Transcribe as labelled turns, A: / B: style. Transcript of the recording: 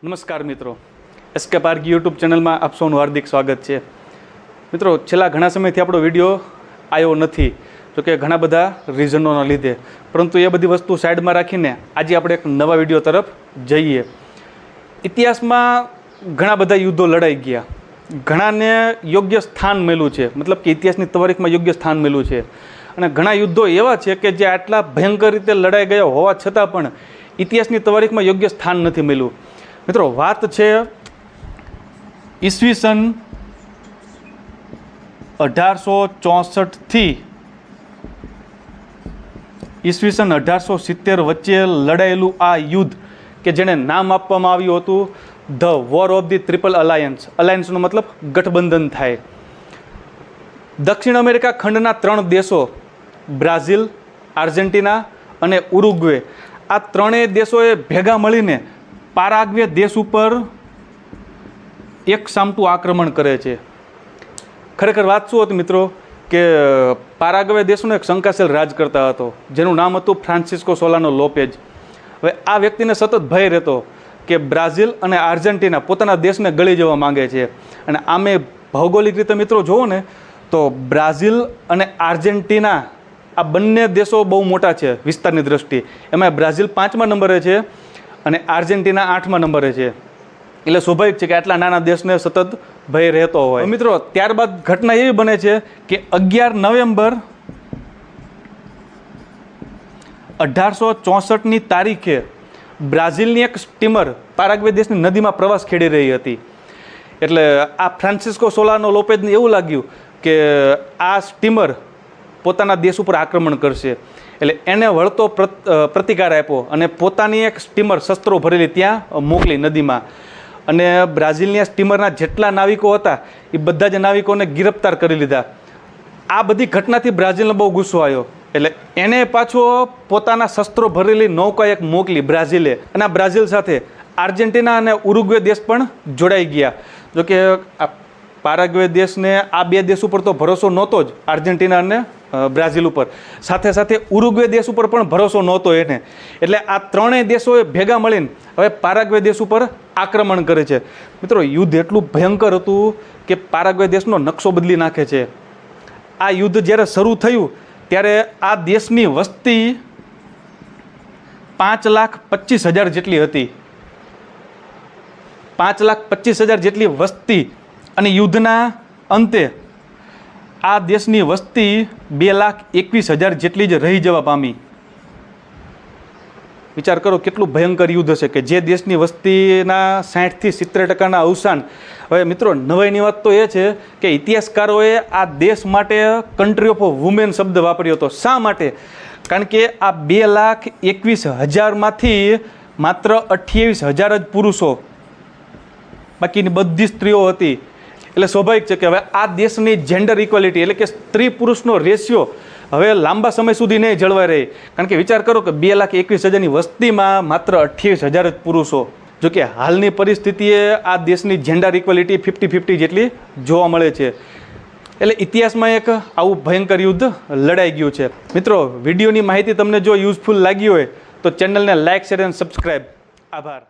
A: નમસ્કાર મિત્રો, SK park YouTube ચેનલમાં આપ સૌનું હાર્દિક સ્વાગત છે. મિત્રો, છેલ્લા ઘણા સમયથી આપણો વિડીયો આવ્યો નથી, તો કે ઘણા બધા રીઝનોના લીધે, પરંતુ એ બધી વસ્તુ સાઈડમાં રાખીને આજે આપણે એક નવા વિડીયો તરફ જઈએ. ઇતિહાસમાં ઘણા બધા યુદ્ધો લડાઈ ગયા, ઘણાને યોગ્ય સ્થાન મળ્યું છે, મતલબ કે ઇતિહાસની તવારીખમાં યોગ્ય સ્થાન મળ્યું છે. અને ઘણા યુદ્ધો એવા છે કે જે આટલા ભયંકર રીતે લડાઈ ગયા હોવા છતાં પણ ઇતિહાસની તવારીખમાં યોગ્ય સ્થાન નથી મળ્યું. મિત્રો, વાત છે ઈસવીસન 1864થી ઈસવીસન 1870 વચ્ચે લડાયેલું આ યુદ્ધ કે જેને નામ આપવામાં આવ્યું હતું the war of the triple alliance. અલાયન્સનો મતલબ ગઠબંધન થાય. દક્ષિણ અમેરિકા ખંડના 3 દેશો બ્રાઝિલ, આર્જેન્ટિના અને ઉરુગ્વે, આ ત્રણેય દેશોએ ભેગા મળીને પારાગ્વે દેશ ઉપર એક સામટું આક્રમણ કરે છે. ખરેખર વાત શું હતી મિત્રો, કે પારાગ્વે દેશનો એક શંકાશીલ રાજ કરતા હતો જેનું નામ હતું ફ્રાન્સિસ્કો સોલાનો લોપેઝ. હવે આ વ્યક્તિને સતત ભય રહેતો કે બ્રાઝિલ અને આર્જેન્ટિના પોતાના દેશને ગળી જવા માંગે છે. અને આમે ભૌગોલિક રીતે મિત્રો જુઓ ને તો બ્રાઝિલ અને આર્જેન્ટિના આ બંને દેશો બહુ મોટા છે વિસ્તારની દ્રષ્ટિએ. એમાં બ્રાઝિલ 5મા નંબરે છે અને આર્જેન્ટિના 8મા નંબરે છે. એટલે સ્વાભાવિક છે કે આટલા નાના દેશને સતત ભય રહેતો હોય. મિત્રો, ત્યારબાદ ઘટના એવી બને છે કે 11 નવેમ્બર 1864ની તારીખે બ્રાઝિલની એક સ્ટીમર પારાગ્વે દેશની નદીમાં પ્રવાસ ખેડી રહી હતી. એટલે આ ફ્રાન્સિસ્કો સોલાનો લોપેઝને એવું લાગ્યું કે આ સ્ટીમર પોતાના દેશ ઉપર આક્રમણ કરશે. એટલે એને વળતો પ્રતિકાર આપ્યો અને પોતાની એક સ્ટીમર શસ્ત્રો ભરેલી ત્યાં મોકલી નદીમાં. અને બ્રાઝિલની સ્ટીમરના જેટલા નાવિકો હતા એ બધા જ નાવિકોને ગિરફ્તાર કરી લીધા. આ બધી ઘટનાથી બ્રાઝિલને બહુ ગુસ્સો આવ્યો. એટલે એને પાછો પોતાના શસ્ત્રો ભરેલી નૌકા એક મોકલી બ્રાઝિલે. અને આ બ્રાઝિલ સાથે આર્જેન્ટિના અને ઉરુગ્વે દેશ પણ જોડાઈ ગયા. જોકે આ પારાગ્વે દેશને આ બે દેશ ઉપર તો ભરોસો નહોતો જ, આર્જેન્ટિના અને બ્રાઝિલ ઉપર, સાથે સાથે ઉરુગ્વે દેશ ઉપર પણ ભરોસો નહોતો એને. એટલે આ ત્રણેય દેશોએ ભેગા મળીને હવે પારાગ્વે દેશ ઉપર આક્રમણ કરે છે. મિત્રો, યુદ્ધ એટલું ભયંકર હતું કે પારાગ્વે દેશનો નકશો બદલી નાખે છે. આ યુદ્ધ જ્યારે શરૂ થયું ત્યારે આ દેશની વસ્તી 5,25,000 જેટલી હતી. 5,25,000 જેટલી વસ્તી. અને યુદ્ધના અંતે આ દેશની વસ્તી 2,21,000 જેટલી જ રહી જવા પામી. વિચાર કરો કેટલું ભયંકર યુદ્ધ હશે કે જે દેશની વસ્તીના 60થી 70% અવસાન. હવે મિત્રો, નવાઈની વાત તો એ છે કે ઇતિહાસકારોએ આ દેશ માટે કન્ટ્રી ઓફ વુમેન શબ્દ વાપર્યો હતો. શા માટે? કારણ કે આ 2,21,000માંથી માત્ર 28,000 જ પુરુષો, બાકીની બધી સ્ત્રીઓ હતી. એટલે સ્વાભાવિક છે કે હવે આ દેશની જેન્ડર ઇક્વાલિટી એટલે કે સ્ત્રી પુરુષનો રેશિયો હવે લાંબા સમય સુધી નહીં જળવાઈ રહી. કારણ કે વિચાર કરો કે 2,21,000ની વસ્તીમાં માત્ર 28,000 જ પુરુષો. જોકે હાલની પરિસ્થિતિએ આ દેશની જેન્ડર ઇક્વાલિટી 50-50 જેટલી જોવા મળે છે. એટલે ઇતિહાસમાં એક આવું ભયંકર યુદ્ધ લડાઈ ગયું છે. મિત્રો, વિડીયોની માહિતી તમને જો યુઝફુલ લાગી હોય તો ચેનલને લાઇક, શેર અને સબસ્ક્રાઈબ. આભાર.